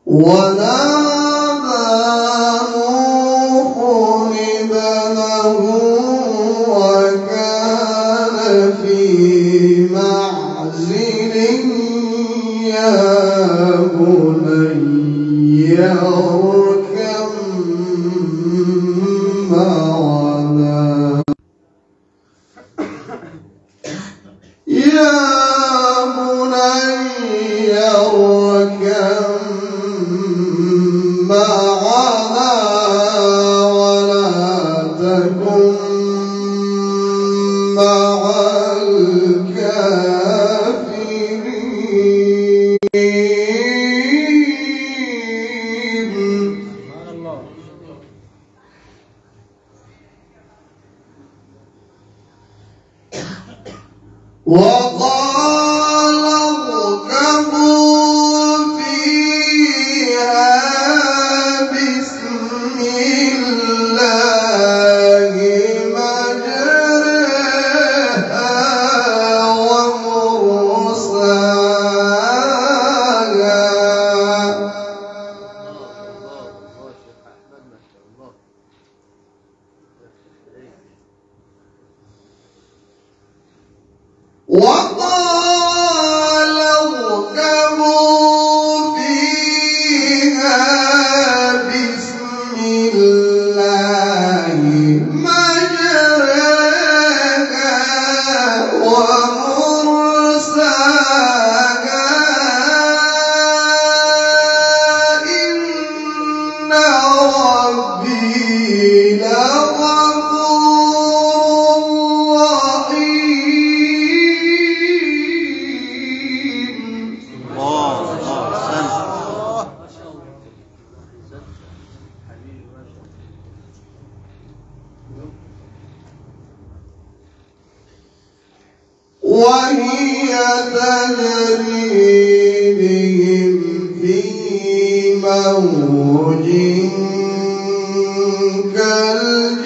ونادى نوح ابنه وكان في معزل يا بني اركب معنا يا بني اركب معنا ولا تكن مع الكافرين. وقال اركبوا فيها بسم الله مجريها ومرساها وقال اركبوا فيها بسم الله مجريها ومرساها إن ربي لغفور رحيم. وهي تجري بهم في موج كالجبال.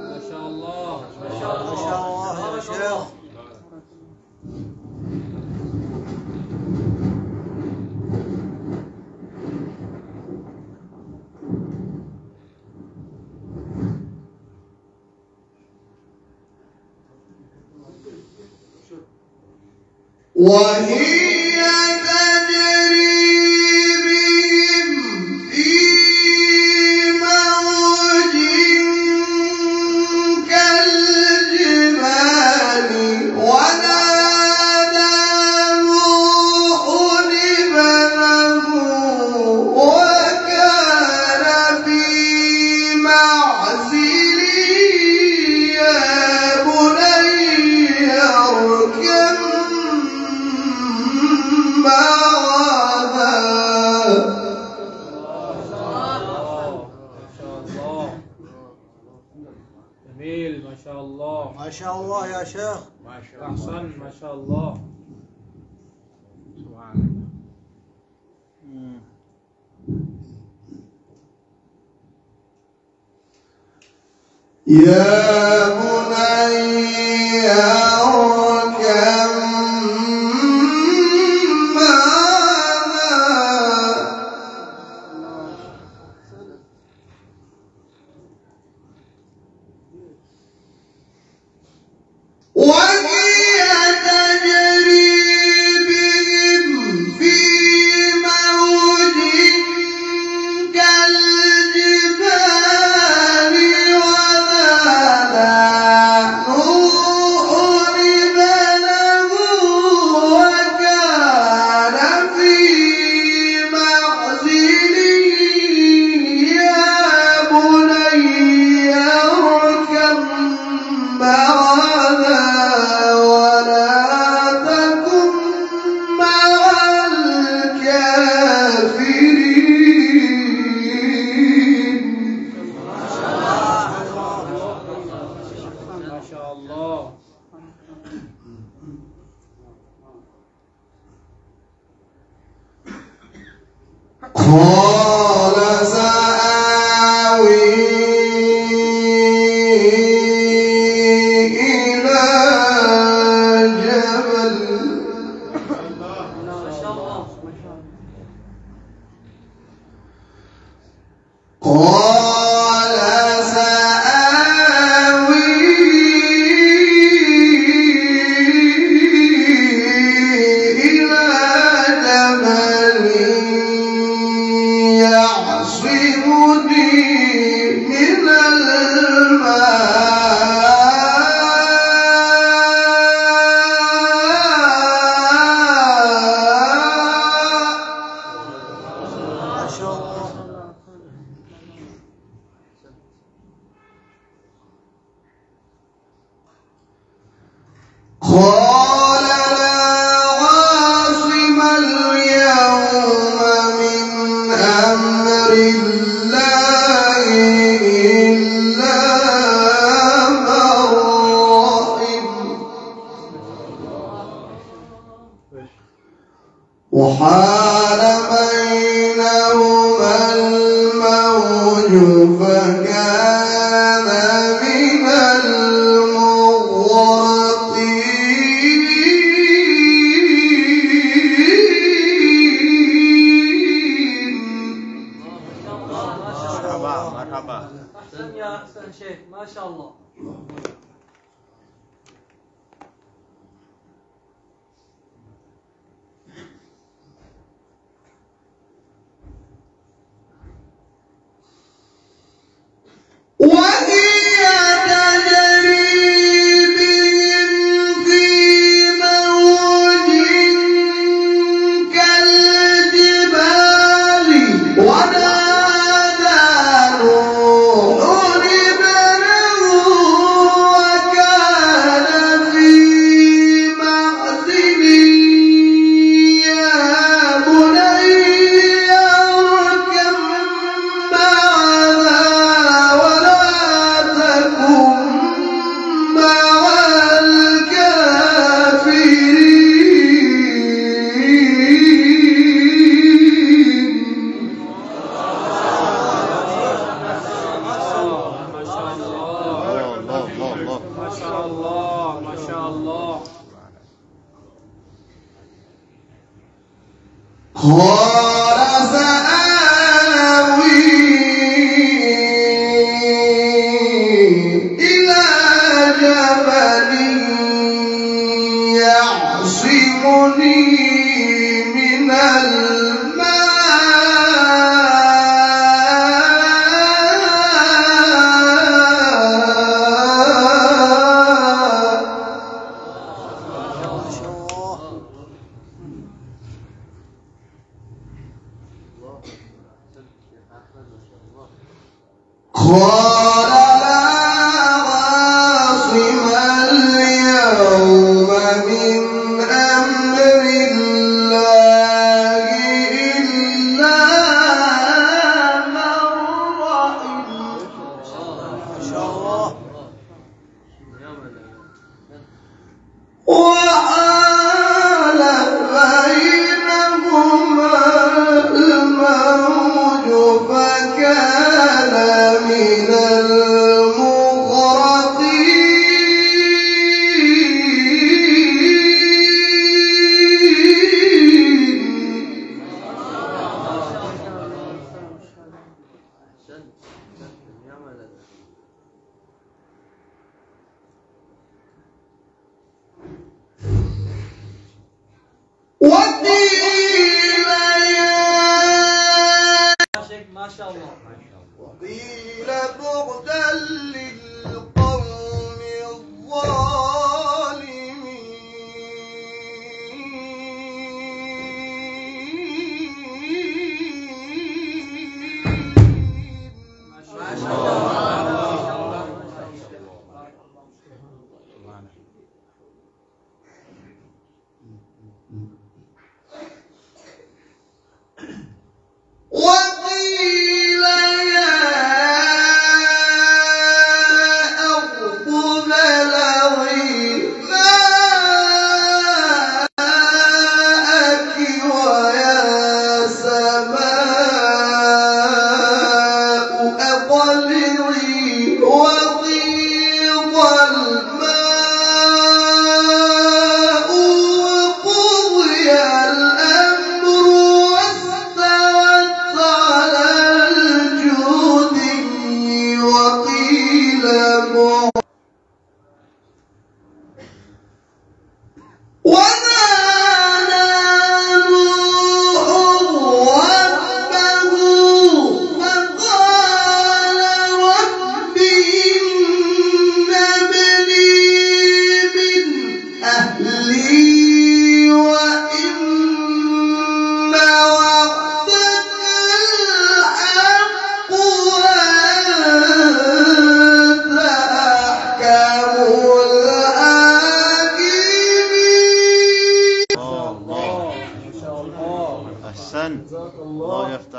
ما شاء الله ما شاء الله يا شيخ. وهي تجري بهم في موج كالجبال ونادى نوح ابنه وكان في معزل يا بني اركب معنا. جميل ما شاء الله ما شاء الله يا شيخ. أحسن ما شاء الله. سبحان يا بني اركب معنا وهي تجري بهم في موج كالجبال ونادى نوح ابنه وكان في معزل يا بني اركب معنا ولا تكن مع الكافرين. ما شاء الله. قال سآوي إلى قال لا عاصم اليوم من أمر الله إلا من رحم وحال بينهما الموج فكان من المغرقين. مرحبا. أحسن يا أحسن شيخ ما شاء الله. وهي تجري بهم في موج كالجبال ونادى نوح ابنه وكان في معزل يا بني اركب معنا ولا تكن مع الكافرين. ما شاء الله ما شاء الله. قال سآوي إلى جبل يعصمني من الماء. ما شاء الله. قال لا عاصم اليوم من أمر الله إلا من رحم ما شاء الله. وحال بينهما الموج فكان من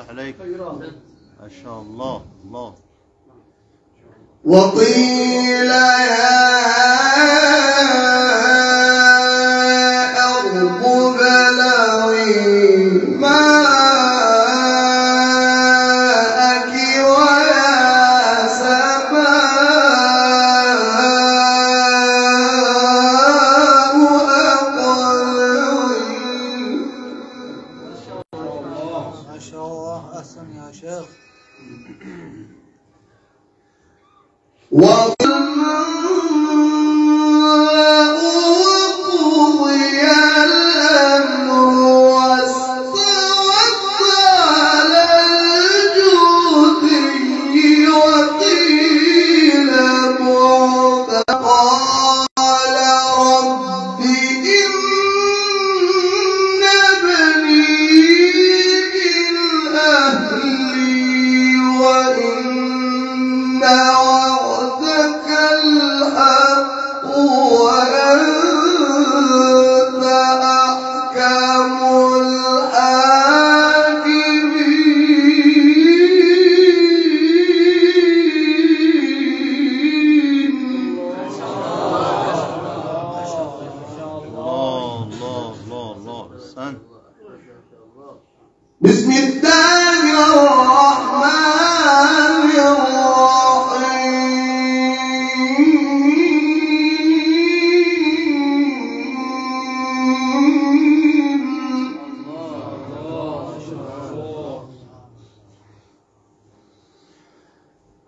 الله عليك. ما شاء الله. الله. وقيل يا أرض ابلعي ماءك ويا سماء أقلعي. ما شاء الله. أحسن يا شيخ. وقضي الأمر واستوت على الجودي وقيل بعدا قال رب إن ابني من أهلي وإن وعدك الحق وأنت أحكم الحاكمين. الله. أحسن. بسم الله الرحمن الرحيم.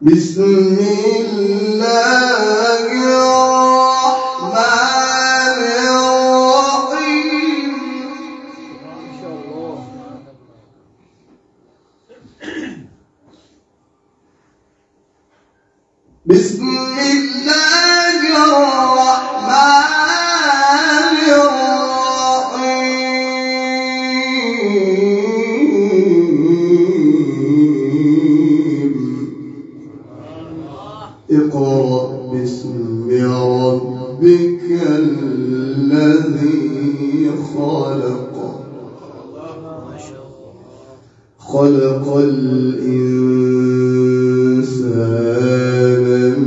بسم الله الرحمن الرحيم. بسم الله الرحمن الرحيم. اقرأ باسم ربك الذي خلق. خلق الإنسان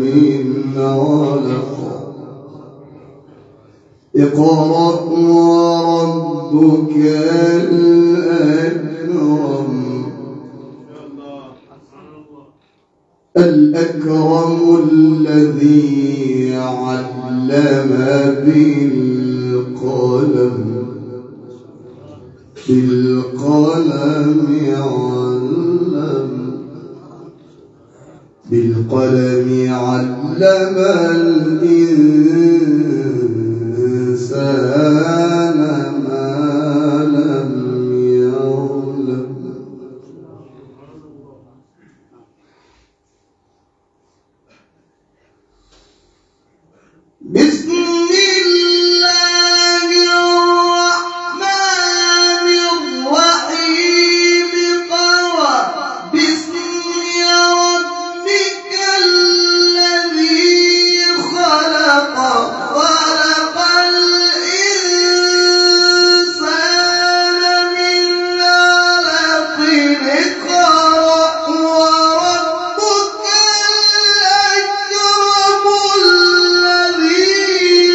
من علق. اقرأ وربك الأكرم. الأكرم الذي علم بالقلم. بالقلم علم الإنسان ما لم يعلم. بسم الله الرحمن الرحيم. قرأ باسم ربك الذي خلق. خلق الإنسان من علق. اقرأ وربك الأكرم الذي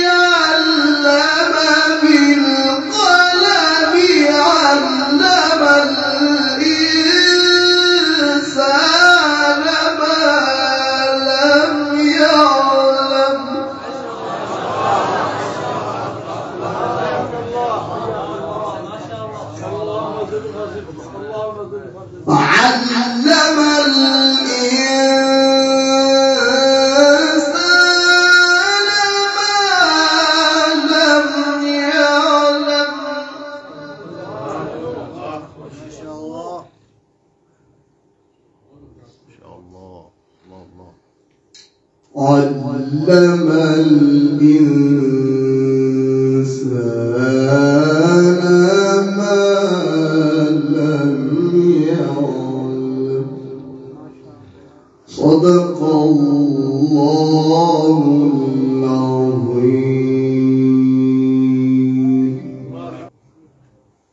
علم بالقلم. علم الإنسان ما لم يعلم. علم الإنسان ما لم يعلم. ما شاء الله. ما شاء الله. الله. علم الإنسان ما لم يعلم. صدق الله العظيم.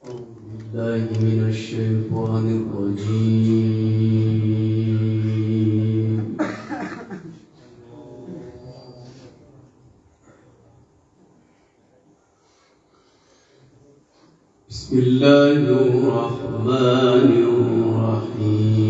أعوذ بالله من الشيطان الرجيم. بسم الله الرحمن الرحيم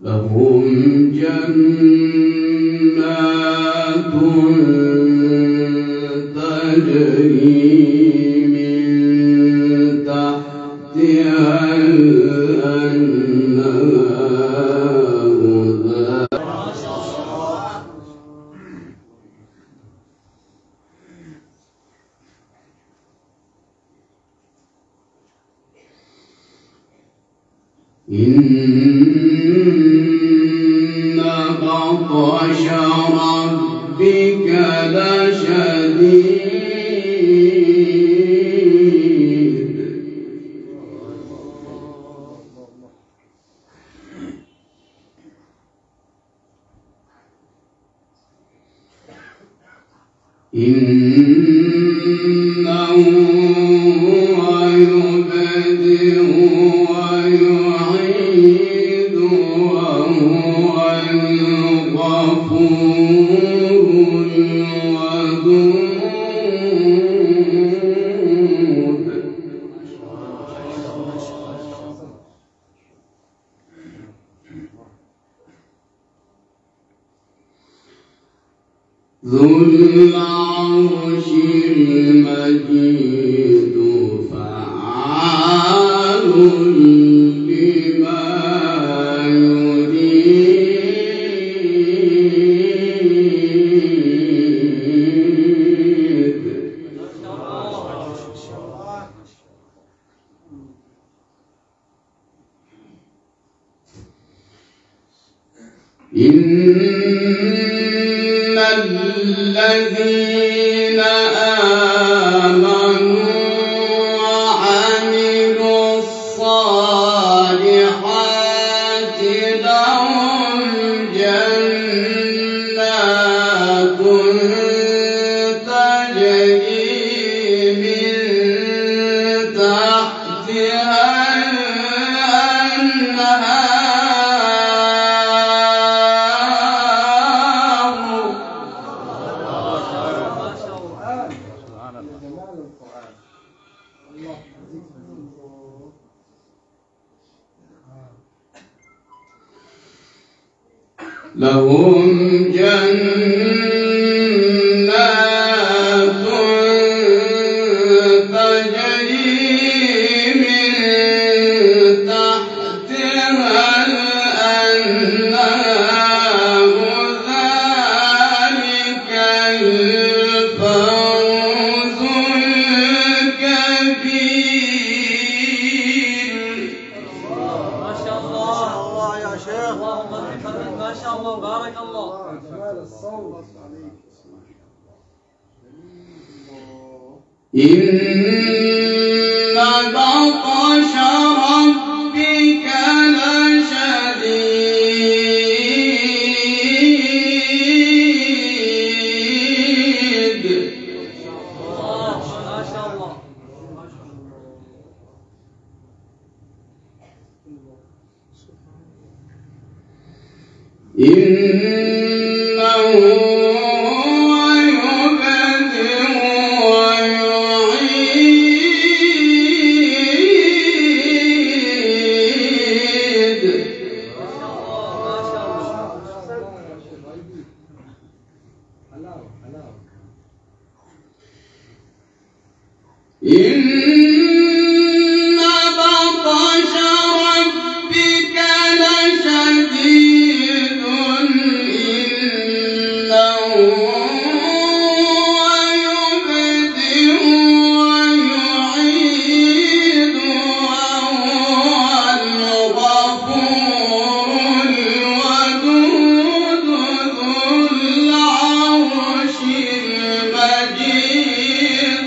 لهم جنات تجري من تحتها الأنهار إن بطش ربك لشديد إنه يبدئ ويعيد وهو الغفور الودود ذو العرش المجيد فعال لما يريد إن الذين آمنوا وعملوا الصالحات لهم جنات تجري من تحتها لهم جنات تجري من تحتها الأنهار ذلك الفوز الكبير. ما شاء الله يا شيخ. اللهم ما شاء الله بارك الله. إن بطش ربك لشديد ما شاء الله. إنه يبدئ ويعيد إن بطش ربك لشديد إنه يبدئ ويعيد وهو الغفور الودود ذو العرش المجيد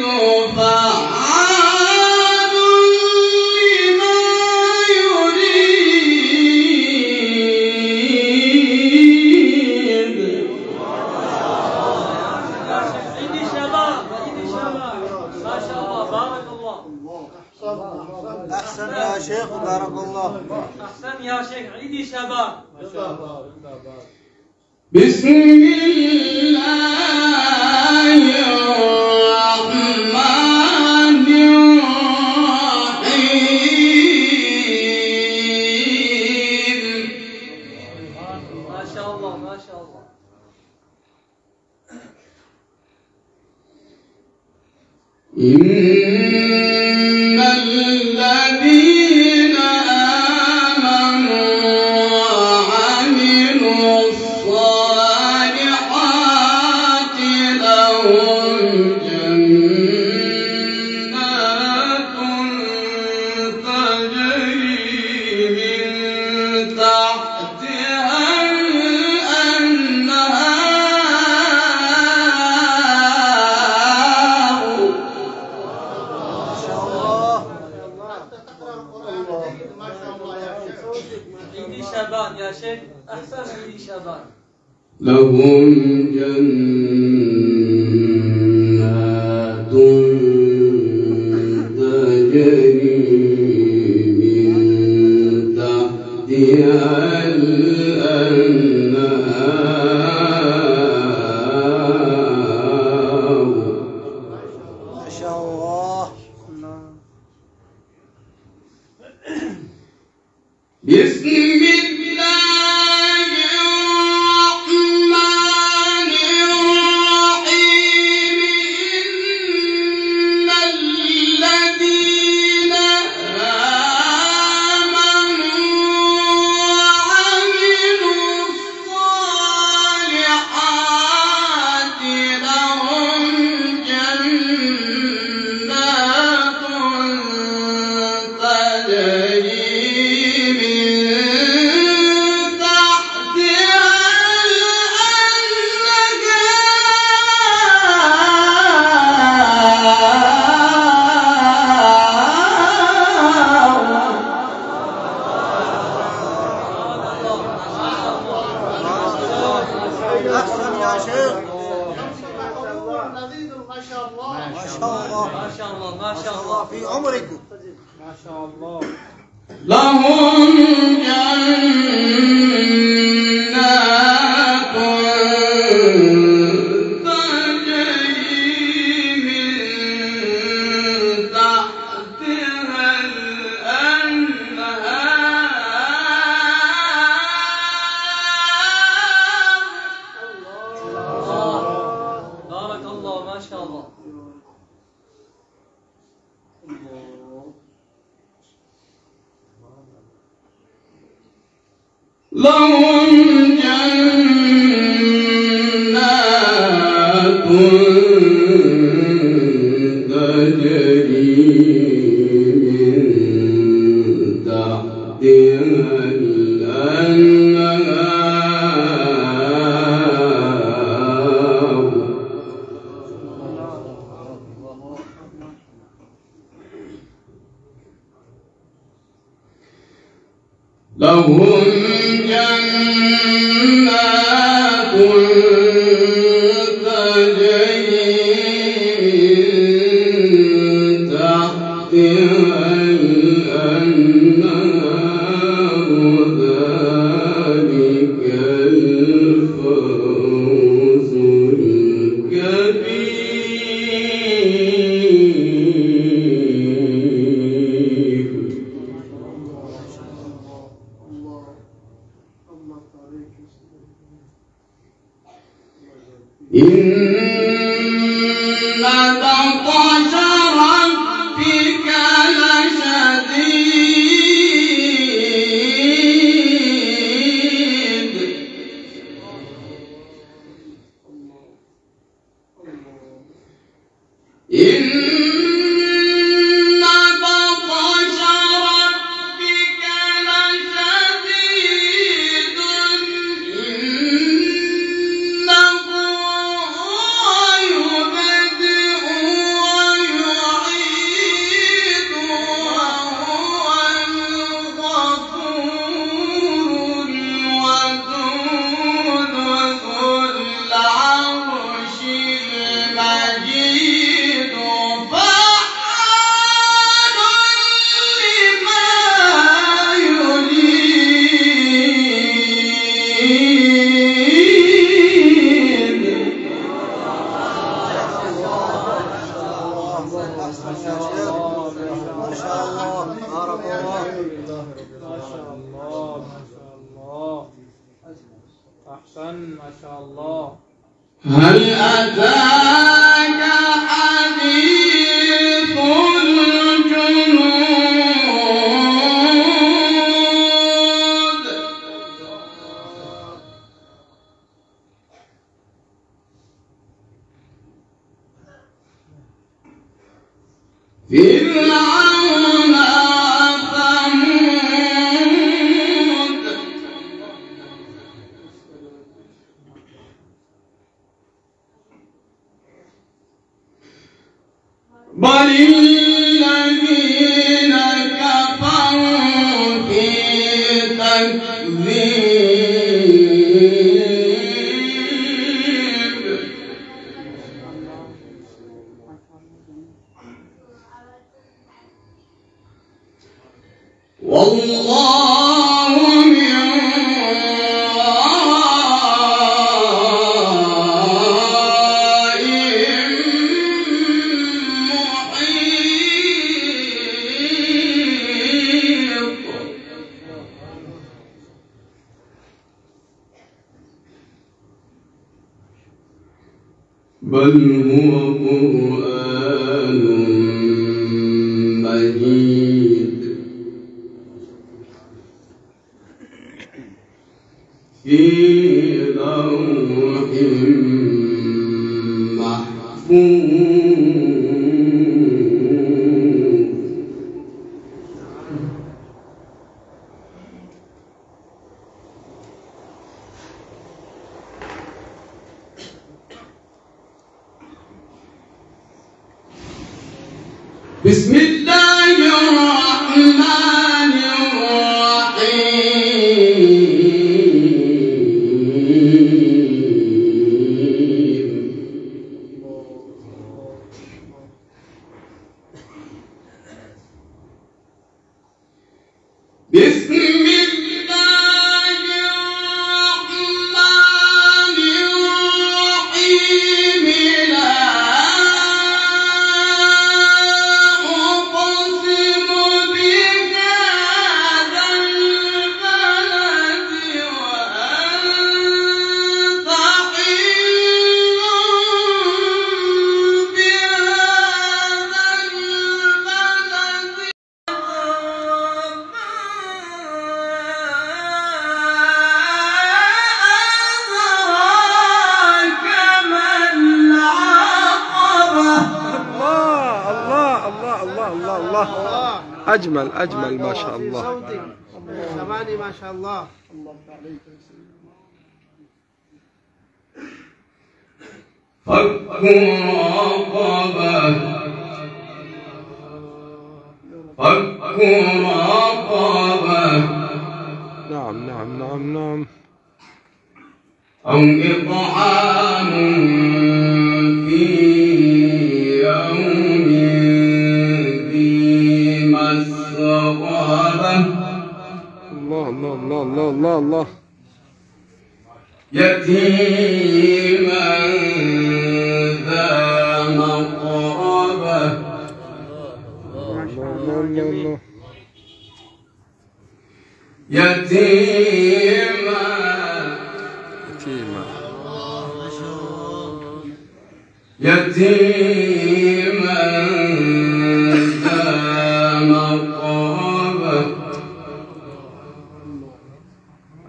أحسن يا شيخ بارك الله. أحسن يا شيخ عيدي شباب. بسم الله الرحمن الرحيم. ما شاء الله ما شاء الله. إن الذين آمنوا وعملوا الصالحات لهم جنات تجري من تحتها عيدي شباب يا شيخ. أحسن عيدي شباب. لهم جنات تجري من تحتها الأنهار. ما شاء الله. بسم الله الرحمن الرحيم. إن الذين آمنوا وعملوا الصالحات لهم جنات تجري أحسن يا شيخ. ما شاء الله. ما شاء الله. ما شاء الله ما ما شاء شاء الله. الله في عمركم. لهم جنات تجري من تحتها الأنهار. بارك الله ما شاء الله. لهم جنات تجري من تحتها الأنهار. لهم جنات تجري من تحتها الأنهار. ذلك الفوز الكبير. إن بطش ربك لشديد. إن بطش ربك لشديد. إنه هو يبدئ ويعيد وهو الغفور الودود ذو العرش المجيد. أحسن ما شاء الله. هل أتاك حديث الجنود فرعون وثمود بل الذين كفروا في تكذيب والله من ورائهم محيط بل هو قرآن مجيد في لوح محفوظ بسم الله الرحمن الرحيم بسم الله الرحمن الرحيم لا أقسم بهذا البلد وأنت حل بهذا البلد أدراك ما العقبة الله الله الله الله الله الله. أجمل أجمل ما شاء الله. ثماني ما شاء الله. فك رقبة فك رقبة نعم نعم نعم نعم. أو إطعام في يوم ذي مسغبة الله الله الله الله الله الله. يتيما ذا مقربة الله الله الله. يتيما يتيمة. يتيما ذا مقربة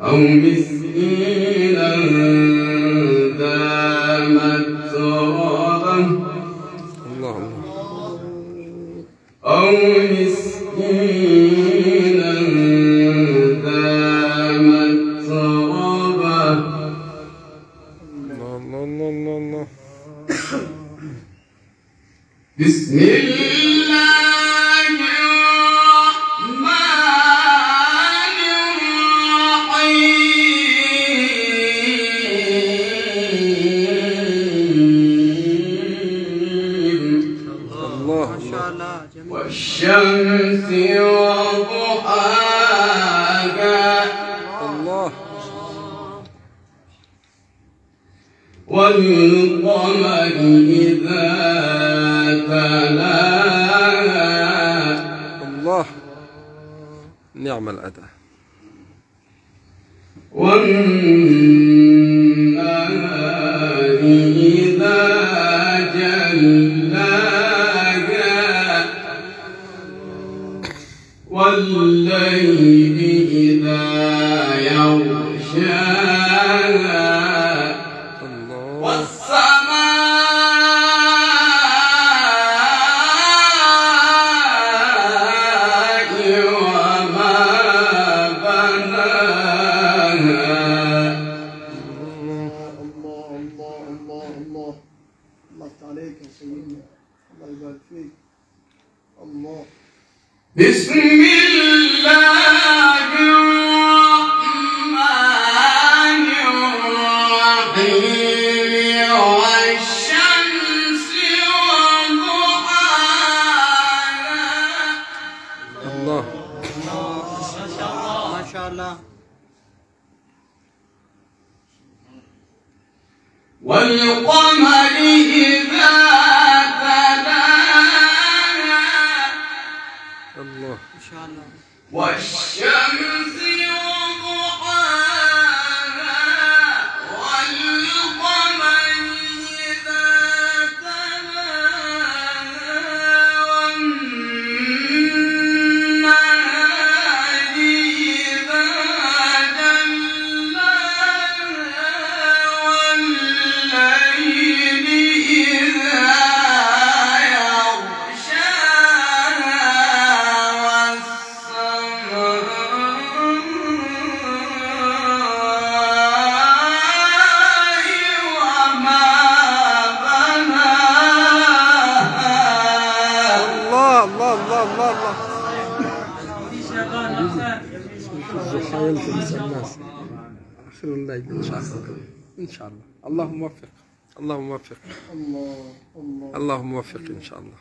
أو مسكينا ذا متربة الله الله. أو مسكينا ذا متربة الله الله الله الله الله. بسم الله الرحمن الرحيم الله ما شاء الله جميل. والشمس وضحاها الله. والقمر إذا تلاها الله. نعم الأداء. والنجم إذا جلاها والليل إذا يغشاها والسماء وما بناها. الله عليك يا سيدنا، الله يبارك فيك. الله. بسم الله الرحمن الرحيم والشمس وضحاها. الله ما شاء الله. والقمر إذا تلاها الله ما شاء الله. والشمس وضحاها والقمر إذا تلاها والنهار إذا جلاها والليل إذا يلتمس الناس آخر الليل إن شاء الله. إن شاء الله. اللهم وفق، اللهم وفق، اللهم وفق إن شاء الله.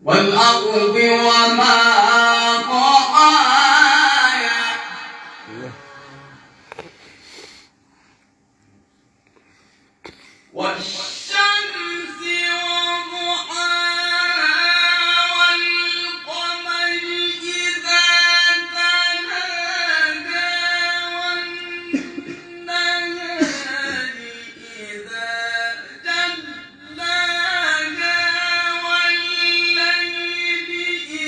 والأرض وما طحاها والشمس وضحاها والقمر إذا تلاها والنهار إذا جلاها والليل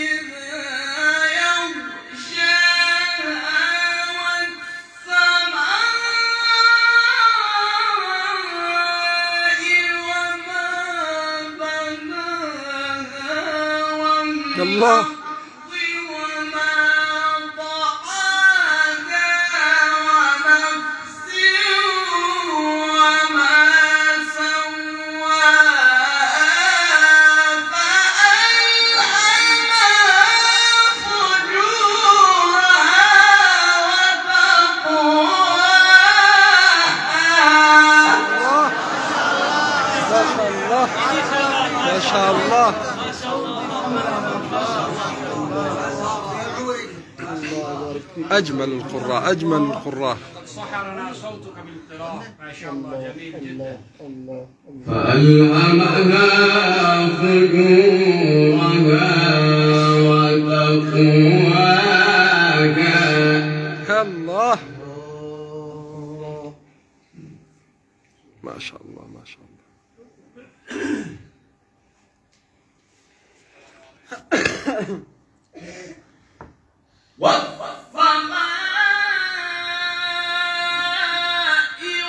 إذا يغشاها الله وما طحاها ونفس وما سواها فألهمها فجورها وتقواها. ما شاء الله. أجمل القراء، أجمل القراء. سحرنا صوتك بالقراءة، ما شاء الله، جميل جدا. فألهمها فجورها وتقواها. الله ما شاء الله، ما شاء الله. والسماء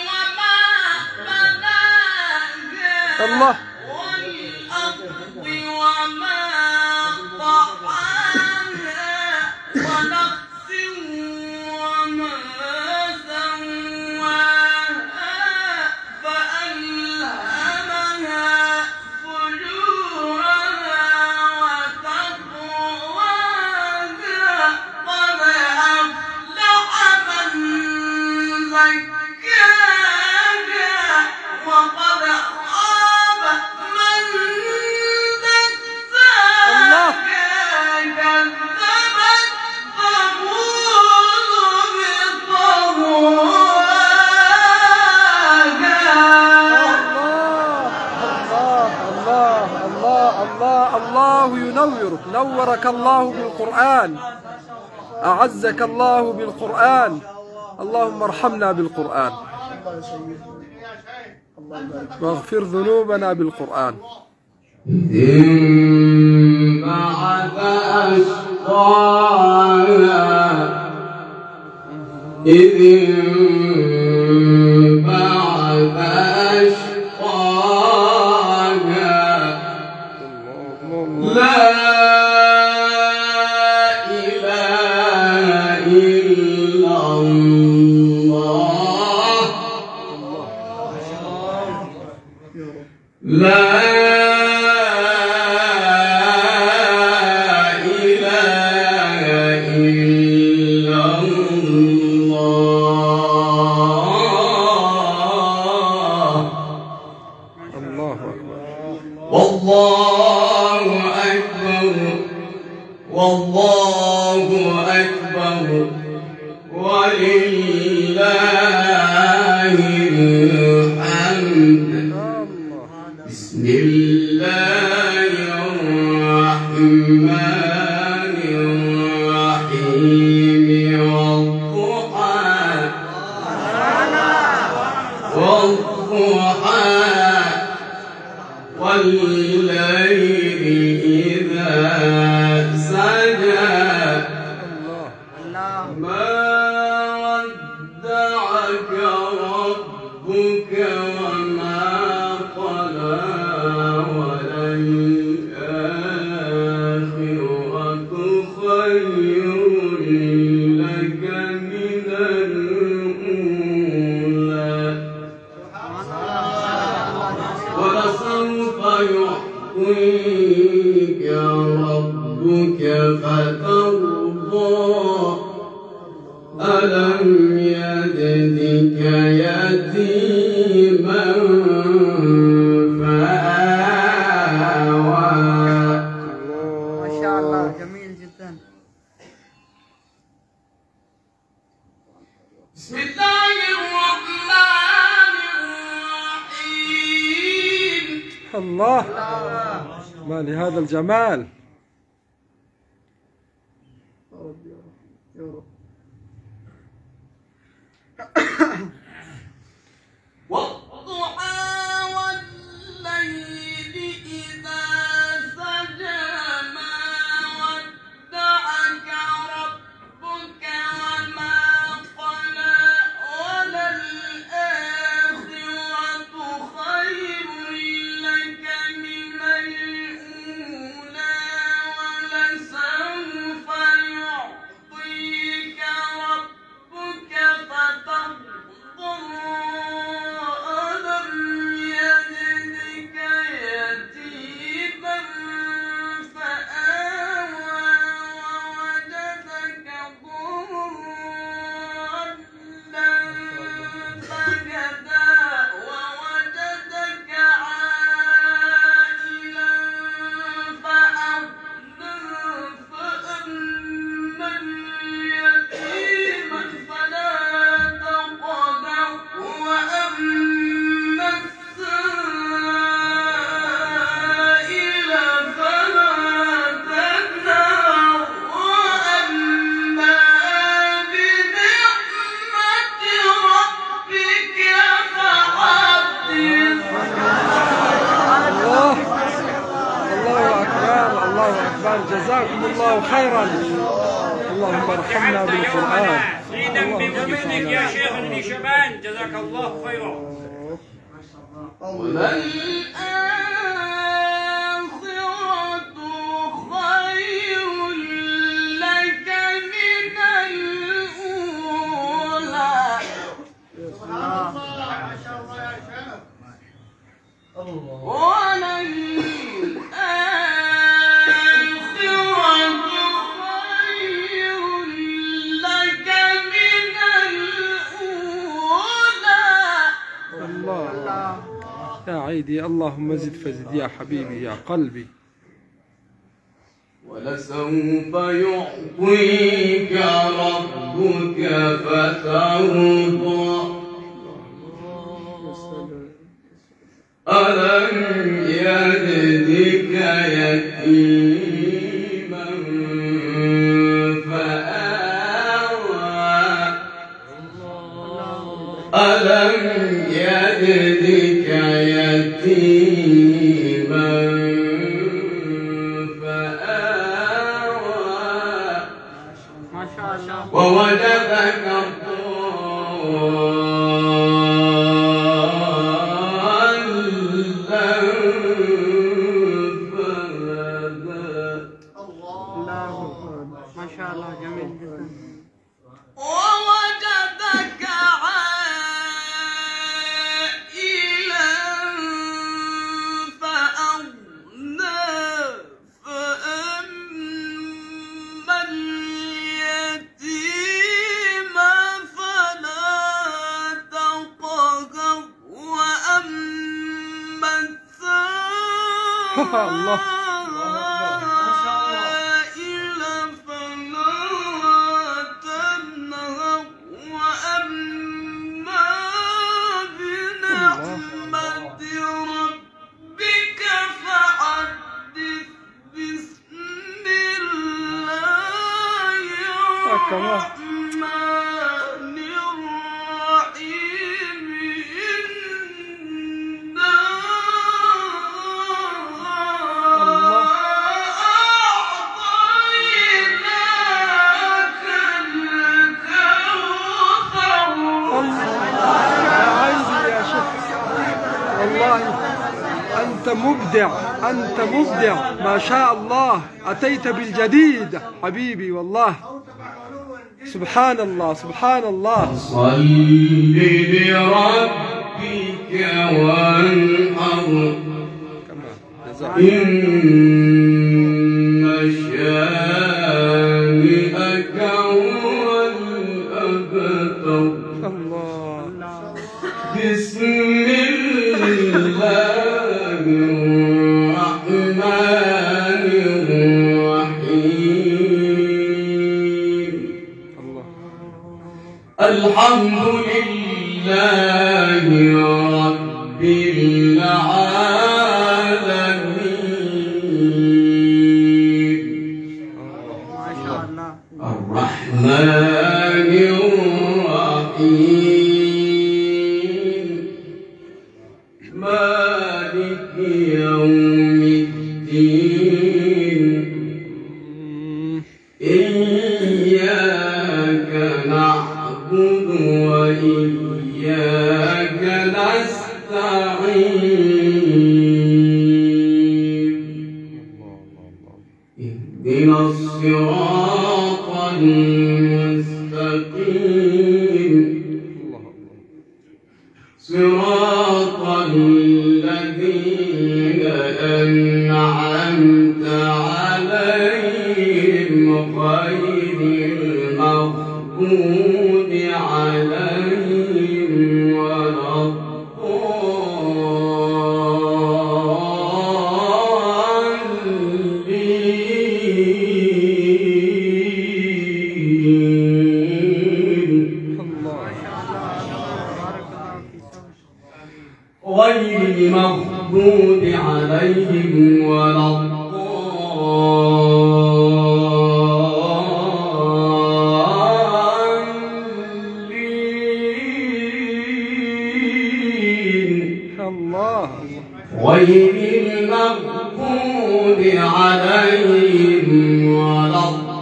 وما بناها الله والأرض وما طحاها ونفس وما سواها فألهمها فجورها وتقواها. قد أفلح من زكاها وقد خاب من دساها. كذبت ثمود بطغواها. الله ينورك، نورك الله بالقرآن، أعزك الله بالقرآن. اللهم ارحمنا بالقرآن الله يسيدنا. الله يبارك فيك. واغفر ذنوبنا بالقرآن. إن بعد أشقاها إذ بعد أشقاها لا إله إلا الله يا رب. لا والله أكبر والله أكبر ولله الحمد. بسم الله الرحمن الرحيم والضحى والليل إذا سجى ما ودعك ربك وما قلى وللآخرة خير لك من الأولى ولسوف يعطيك ربك فترضى ألم يجدك يتيما فآوى. ما شاء الله جميل جدا. بسم الله الرحمن الرحيم. الله، ما لهذا الجمال. يا رب يا رب يا رب. والضحى والليل إذا سجى ما ودعك ربك وما قلى وللآخرة خير لك من الأولى ولسوف يعطيك ربك فترضى ألم يجدك يتيما فآوى ووجدك ضالا فهدى ووجدك عائلا فأغنى فأما اليتيم فلا تقهر وأما السائل فلا تنهر وأما بنعمة ربك فحدث. الله، الله أكبر، الله أكبر. جزاكم الله خيرا. اللهم ارحمنا بالقرآن. زيدا بمؤمنك يا شيخ ابن شبان جزاك الله خيرا. وللآخرة خير لك من الأولى وللآخرة خير لك من الأولى. الله يا عيدي، اللهم زد فزد يا حبيبي يا قلبي. ولسوف يعطيك ربك فترضى ألم يجدك يتيما فآوى ألم يجدك يتيما فآوى ما شاء الله. ووجدك الله ما شاء الله جميل جدا. ووجدك عائلا فأغنى فأما اليتيم فلا تقهر وأما الله. السائل فلا تنهر وأما بنعمة ربك فحدث بسم الله الرحمن الرحيم إنا أعطيناك الكوثر. يا شيخ والله أنت مبدع، أنت مبدع ما شاء الله. أتيت بالجديد حبيبي والله. سبحان الله سبحان الله. صل لربك وانحر إن شانئك هو الأبتر. الله. بسم الله الرحمن الرحيم. الحمد لله رب العالمين ما شاء الله. الرحمن الرحيم مالك يوم الدين إياك نعبد وإياك نستعين اهدنا الصراط المستقيم صراط الذين أنعمت عليهم غير المغضوب عليهم ولا الضالين غير المغضوب عليهم ولا الضالين الله. غير المغضوب عليهم ولا الضالين.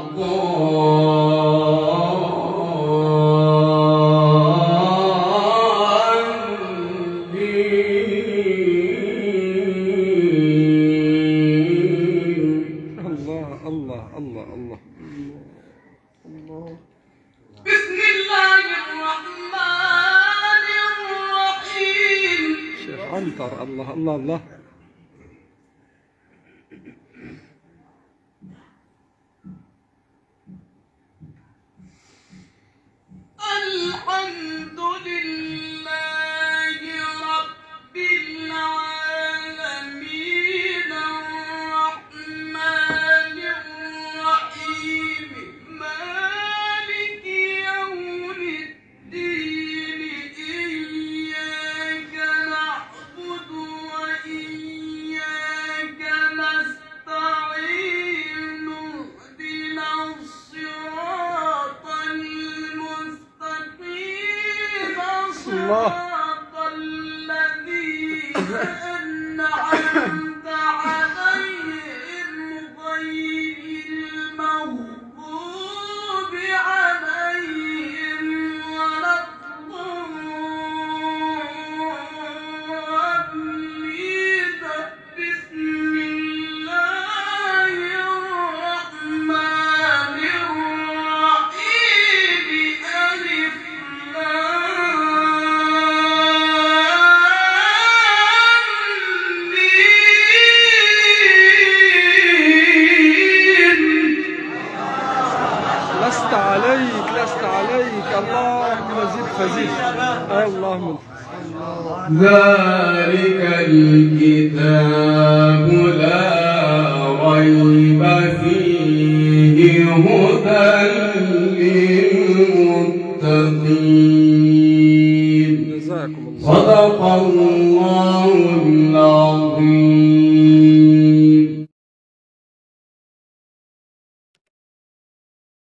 الله الله الله الله. بسم الله الرحمن الرحيم. شيخ عنتر. الله الله الله. الحمد لله رب العالمين الرحمن الرحيم مالك يوم الدين إياك نعبد وإياك الله. صراط الذين أنعمت عليهم غير المغضوب عليهم ولا الضالين. بسم الله الرحمن الرحيم. ألف لست عليك لست عليك. اللهم زد فزد. اللهم ذلك الكتاب لا